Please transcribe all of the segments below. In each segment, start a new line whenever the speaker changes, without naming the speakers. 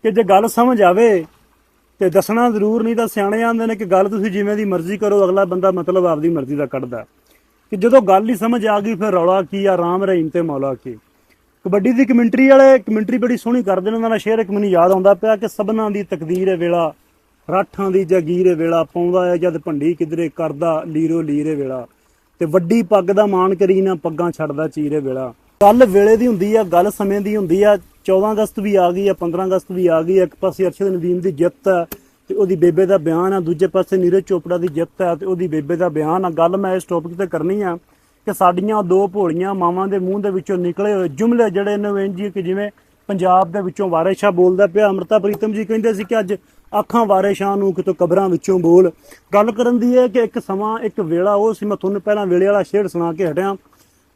कि जे गल समझ आवे तो दसना जरूर, नहीं तो सियाणे आंदे ने कि गल तुसीं जिवें दी मर्जी करो, अगला बंदा मतलब आपदी मर्जी दा कड्ढदा कि जदों गल ही समझ आ गई फिर रौला की आ, राम रहीम ते मौला की। कबड्डी की कमेंटरी वाले कमेंटरी बड़ी सोहनी करदे ने, उन्हां दा शेर एक मैनूं याद आउंदा पिया कि सबना दी तकदीर है वेला, राठां दी जागीर है वेला, पाउंदा है जद भंडी किधरे करदा लीरो लीरे वेला, ते वड्डी पग दा मान करी ना पग्गां छड्डदा चीरे वेला। गल वेले दी हुंदी आ, गल समय दी हुंदी आ। 14 अगस्त भी आ गई है, 15 अगस्त भी आ गई है। एक पासे अरशद नदीम की जित है ते ओहदी बेबे का बयान है, दूजे पासे नीरज चोपड़ा की जित है ते ओहदी बेबे का बयान है। गल मैं इस टॉपिक ते करनी है कि साडियां दो भोलियां मावां दे मूँह दे विचों निकले होए जुमले जिहड़े ने इंज कि जिवें पंजाब दे विचों वारिस शाह बोलदा पिया। अमृता प्रीतम जी कहिंदे सी कि अज आखां वारिस शाह नूं कितों कबरां विचों बोल। गल करन दी है कि एक समां एक वेला वो सी, मैं तुहानूं पहलां वेले वाला शेर सुणा के हटिया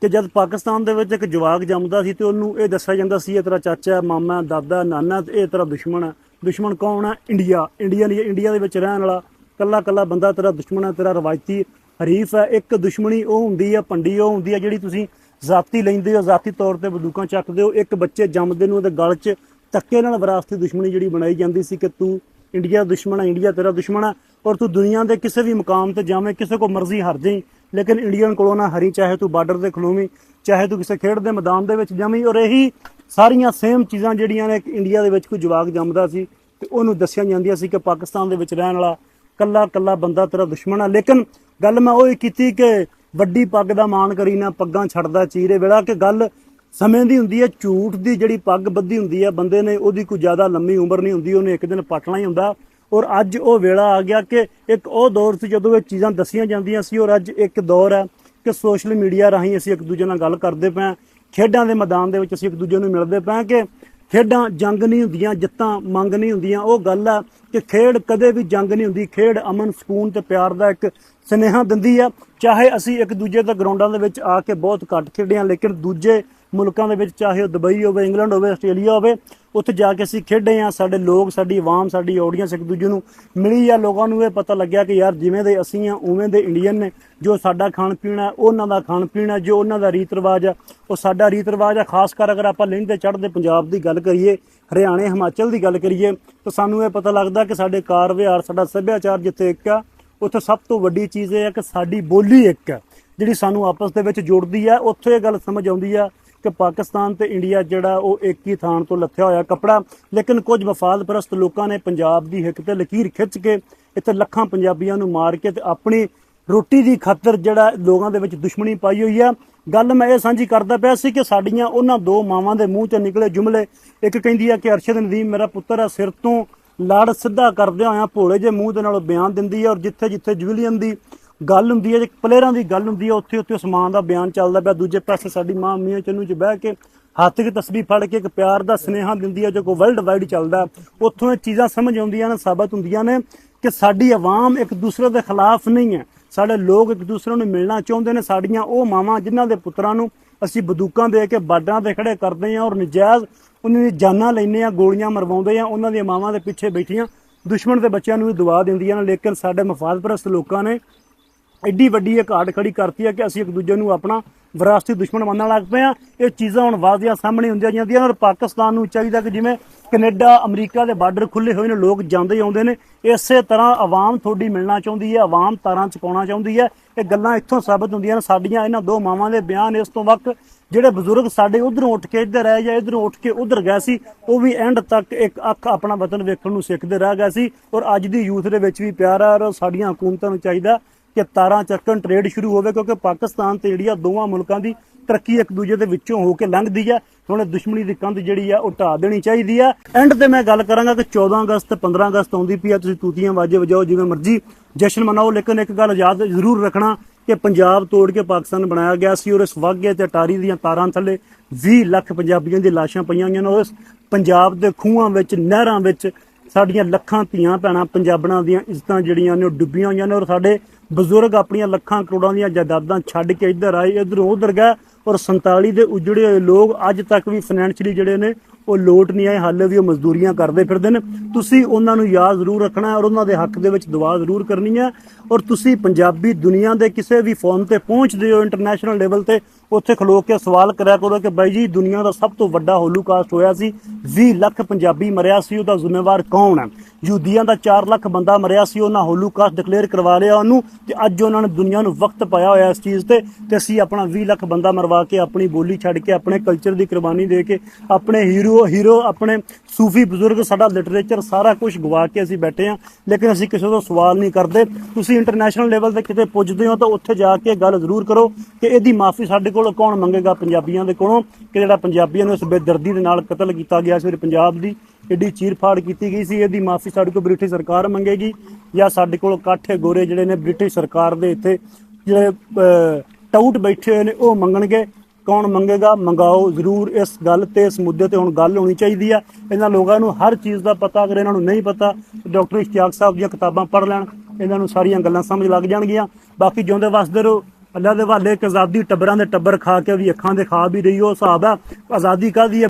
कि जब पाकिस्तान दे विच एक जवाक जमदा सी ते उहनूं इह दस्सिया जांदा सी ये तेरा चाचा है, मामा है, दादा नाना, ते इह तेरा दुश्मन है। दुश्मन कौन है? इंडिया। इंडिया दे विच रहण वाला कल्ला कल्ला बंदा तेरा दुश्मन है, तेरा रवायती हरीफ है। एक दुश्मनी वो हुंदी है, भंडी वो हुंदी है जिहड़ी तुसीं जाती लैंदे हो, जाती तौर ते बंदूकां चकदे हो। एक बच्चे जमदे नूं उहदे गल 'च धक्के नाल विरासती दुश्मनी जिहड़ी बनाई जांदी सी कि तू इंडिया दुश्मन है, इंडिया तेरा दुश्मन है और तू दुनिया के किसी भी मुकाम पर जावें, किसी को मर्जी हर जाई, लेकिन इंडियन कोलों ना हरी, चाहे तू बार्डर से खलोवीं, चाहे तू किसी खेड के मैदान के जावीं। और यही सारियां सेम चीज़ां जिहड़ियां ने इंडिया के कोई जवाक जमदा सी ते उहनूं दस्सियां जांदियां सी कि पाकिस्तान के रहण वाला कल्ला कल्ला बंदा तेरा दुश्मन है। लेकिन गल मैं उही कीती कि वड्डी पग दा मान करी ना पग्गां छड्डदा चीरे वेला, कि गल समय दी हुंदी है। झूठ दी जिहड़ी पग बद्धी हुंदी है बंदे ने, ओहदी कोई ज़्यादा लंबी उम्र नहीं हुंदी, उहने एक दिन पटना ही हुंदा। और अज वो वेला आ गया कि एक वो दौर से जदों ये चीज़ां दसियां जांदियां सी, और अज एक दौर है कि सोशल मीडिया राहीं असीं एक दूजे नाल गल करदे पए, खेडां दे मैदान दे विच असीं एक दूजे नूं मिलदे पए कि खेडां जंग नहीं हुंदियां, जित्तां मंग नहीं हुंदियां। वो गल है कि खेड कदे भी जंग नहीं हुंदी, खेड अमन सकून ते प्यार दा एक सुनेहा दिंदी है। चाहे असीं एक दूजे दे ग्राउंडां दे विच आके बहुत घट खेडे हां, लेकिन दूजे मुल्कां दे विच चाहे दुबई होवे, इंग्लैंड होवे, आस्ट्रेलिया होवे, उत्थे जाके असीं खेडे हां। साडे लोग, साडी आवाम, साडी ऑडियंस एक दूजे नूं मिली आ। लोगों नूं इह पता लग्या कि यार जिवें दे असीं आ उवें दे इंडियन ने। जो साडा खाण पीण है उन्हां दा खाण पीण है, जो उन्हां दा रीत रिवाज है वो साडा रीत रिवाज है। खास कर अगर आपां लहिंदे चढ़दे पंजाब की गल करिए, हरियाणे हिमाचल की गल करिए, तो सानूं इह पता लगदा कि साडे कार विहार, साडा सभ्याचार जिथे एक आ, उत्थे सब तो वड्डी चीज़ यह है कि साडी बोली एक है जिहड़ी सानूं आपस दे विच जोड़दी है। उत्थे इह गल समझ आउंदी है कि पाकिस्तान ते इंडिया जिहड़ा वो एक ही थान तो लथया होया कपड़ा। लेकिन कुछ वफाद परस्त लोगों ने पंजाब की हिक ते लकीर खिंच के इत्थे लखां पंजाबियों नूं मार के ते अपनी रोटी की खातर जिहड़ा लोगों दे विच दुश्मनी पाई हुई है। गल मैं ये सांझी करदा पिया सी कि साडियां उन्हां दो मावां दे मूँह च निकले जुमले, एक कहिंदी है कि अरशद नदीम मेरा पुत्तर है, सिर तो लड़ सीधा करदिआं होइआं भोले जे मूँह दे नाल बयान दिंदी है। और जिथे जिथे जुविलियन की गल हुंदी है, प्लेयरां की गल हुंदी है, उत्थे उत्थे उस्मान दा बयान चलदा पिया। दूजे पासे साडी मां मियां चन्नू च बह के हत्थ च तस्बीह फड़ के एक प्यार दा सुनेहा दिंदी है जो को वर्ल्ड वाइड चलदा। उत्थों चीज़ां समझ आउंदियां ने, साबित हुंदियां ने कि साडी आवाम एक दूसरे के खिलाफ नहीं है। साडे लोग एक दूसरे नूं मिलना चाहुंदे ने। साडियां ओह मावां जिन्हां दे पुत्तरां नूं असीं बंदूकां दे के बार्डरां ते खड़े करदे हां और नजायज़ उन्हां दी जानां लैंदे हां, गोलियां मरवाउंदे हां, उन्हां दी मावां दे पिछे बैठियां दुश्मन दे बच्चिआं नूं भी दुआ दिंदियां ने। लेकिन साडे मफाद परस्त लोकां ने एड्डी वड्डी एक घाट खड़ी करती है कि असीं एक दूजे नूं अपना विरासती दुश्मन मनण लग पे हैं। ये चीज़ां हुण वाजिया सामने हुंदियां जांदियां। और पाकिस्तान नूं चाहीदा कि जिवें कनेडा अमरीका के बार्डर खुले हुए ने, लोग जांदे ही आउंदे ने, इस तरह आवाम थोड़ी मिलना चाहुंदी है, आवाम तारां चुकाउणा चाहुंदी है। ये गल्लां इत्थों साबित हुंदियां ने। साडियां इन्हां दो मावां दे बयान इस तो वक्त जिहड़े बजुर्ग साडे उधरों उठ के इधर आए या इधरों उठ के उधर गए सी, वो भी एंड तक एक अख अपना वतन वेखण नूं सिखदे रह गए सी। और अज दी यूथ दे विच भी प्यार है और साडियां हुकूमतां नूं चाहीदा कि तारां चक्कन ट्रेड शुरू होवे, क्योंकि पाकिस्तान ते इंडिया दोवां मुल्कां दी तरक्की एक दूजे दे विचों हो के लंघदी है। हुण दुश्मनी की कंध जिहड़ी है वो ढा देनी चाहिदी है। एंड ते मैं गल करांगा कि 14 अगस्त 15 अगस्त आउंदी पई है, तुसीं तूतियां वाजे वजाओ, जिवें मर्जी जश्न मनाओ, लेकिन एक गल याद जरूर रखना कि पंजाब तोड़ के पाकिस्तान बनाया गया सी। और इस वाघे ते अटारी दीआं तारां थल्ले 20 लाख पंजाबियों दी लाशां पईआं होईआं ने। और इस पंजाब दे खूहां विच, नहरां विच साडियां लखां धीआं भैणां पंजाबणां दीआं इज्जतां जिहड़ियां ने डुੱਬੀਆਂ होईआं ने। और साडे बजुर्ग अपनियां लखां करोड़ां दीआं जायदादां छड्ड के इधर आए, इधरों उधर गए। और 47 दे उजड़े होए लोग अज तक भी फाइनैंशियली जिहड़े ने वो लोट नहीं आए, हाले भी वो मजदूरियां करते फिरदे ने। तुसीं उन्हां नूं याद जरूर रखना है और उन्हां दे हक दे विच दुआ जरूर करनी है। और तुसीं पंजाबी दुनिया के किसी भी फॉर्म ते पहुँचदे हो इंटरनेशनल लेवल ते, ਉੱਥੇ ਖਲੋ ਕੇ ਸਵਾਲ ਕਰਿਆ ਕਰੋ ਕਿ ਬਾਈ ਜੀ ਦੁਨੀਆ ਦਾ ਸਭ ਤੋਂ ਵੱਡਾ ਹੋਲੋਕਾਸਟ ਹੋਇਆ ਸੀ, 20 ਲੱਖ ਪੰਜਾਬੀ ਮਰਿਆ ਸੀ, ਉਹਦਾ ਜ਼ਿੰਮੇਵਾਰ ਕੌਣ ਹੈ? ਯਹੂਦੀਆਂ ਦਾ 4 ਲੱਖ ਬੰਦਾ ਮਰਿਆ ਸੀ, ਉਹਨਾਂ ਹੋਲੋਕਾਸਟ ਡਿਕਲੇਅਰ ਕਰਵਾ ਲਿਆ ਉਹਨੂੰ, ਤੇ ਅੱਜ ਉਹਨਾਂ ਨੇ ਦੁਨੀਆ ਨੂੰ ਵਕਤ ਪਾਇਆ ਹੋਇਆ ਇਸ ਚੀਜ਼ ਤੇ ਅਸੀਂ ਆਪਣਾ 20 ਲੱਖ ਬੰਦਾ ਮਰਵਾ ਕੇ, ਆਪਣੀ ਬੋਲੀ ਛੱਡ ਕੇ, ਆਪਣੇ ਕਲਚਰ ਦੀ ਕੁਰਬਾਨੀ ਦੇ ਕੇ, ਆਪਣੇ ਹੀਰੋ ਆਪਣੇ ਸੂਫੀ ਬਜ਼ੁਰਗ, ਸਾਡਾ ਲਿਟਰੇਚਰ ਸਾਰਾ ਕੁਝ ਗਵਾ ਕੇ ਅਸੀਂ ਬੈਠੇ ਹਾਂ, ਲੇਕਿਨ ਅਸੀਂ ਕਿਸੇ ਤੋਂ ਸਵਾਲ ਨਹੀਂ ਕਰਦੇ। ਤੁਸੀਂ ਇੰਟਰਨੈਸ਼ਨਲ ਲੈਵਲ ਤੇ ਕਿਤੇ ਪੁੱਜਦੇ ਹੋ ਤਾਂ ਉੱਥੇ ਜਾ ਕੇ ਗੱਲ ਜ਼ਰੂਰ ਕਰੋ ਕਿ ਇਹਦੀ ਮਾਫੀ ਸਾਡੇ ਕੋਲ ਕੌਣ ਮੰਗੇਗਾ, ਪੰਜਾਬੀਆਂ ਦੇ ਕੋਲੋਂ, ਕਿ ਜਿਹੜਾ ਪੰਜਾਬੀਆਂ ਨੂੰ ਇਸ ਬੇਦਰਦੀ ਦੇ ਨਾਲ ਕਤਲ ਕੀਤਾ ਗਿਆ ਸੀ, ਪੰਜਾਬ ਦੀ ਏਡੀ ਚੀਰ-ਫਾੜ ਕੀਤੀ ਗਈ ਸੀ, ਇਹਦੀ ਮਾਫੀ ਸਾਡੇ ਕੋਲ ਬ੍ਰਿਟਿਸ਼ ਸਰਕਾਰ ਮੰਗੇਗੀ ਜਾਂ ਸਾਡੇ ਕੋਲ ਕਾਠੇ ਗੋਰੇ ਜਿਹੜੇ ਨੇ ਬ੍ਰਿਟਿਸ਼ ਸਰਕਾਰ ਦੇ ਇੱਥੇ ਜਿਹੜੇ ਟਾਊਟ ਬੈਠੇ ਹੋਏ ਨੇ ਉਹ ਮੰਗਣਗੇ? ਕੌਣ ਮੰਗੇਗਾ? ਮੰਗਾਓ ਜ਼ਰੂਰ। ਇਸ ਗੱਲ ਤੇ, ਇਸ ਮੁੱਦੇ ਤੇ ਹੁਣ ਗੱਲ ਹੋਣੀ ਚਾਹੀਦੀ ਆ। ਇਹਨਾਂ ਲੋਕਾਂ ਨੂੰ ਹਰ ਚੀਜ਼ ਦਾ ਪਤਾ, ਅਗਰ ਇਹਨਾਂ ਨੂੰ ਨਹੀਂ ਪਤਾ ਡਾਕਟਰ ਇਸ਼ਤਿਆਕ ਸਾਹਿਬ ਦੀਆਂ ਕਿਤਾਬਾਂ ਪੜ੍ਹ ਲੈਣ, ਇਹਨਾਂ ਨੂੰ ਸਾਰੀਆਂ ਗੱਲਾਂ ਸਮਝ ਲੱਗ ਜਾਣਗੀਆਂ। ਬਾਕੀ ਜਿਉਂਦੇ ਵਸਦੇ ਰਹੋ, ਅੱਲਾ ਦੇ ਹਵਾਲੇ। ਇੱਕ ਆਜ਼ਾਦੀ ਟੱਬਰਾਂ ਦੇ ਟੱਬਰ ਖਾ ਕੇ ਵੀ ਅੱਖਾਂ ਦੇ ਖਾ ਵੀ ਰਹੀ ਉਹ ਹਿਸਾਬ ਆ। ਆਜ਼ਾਦੀ ਕਾਹਦੀ ਹੈ?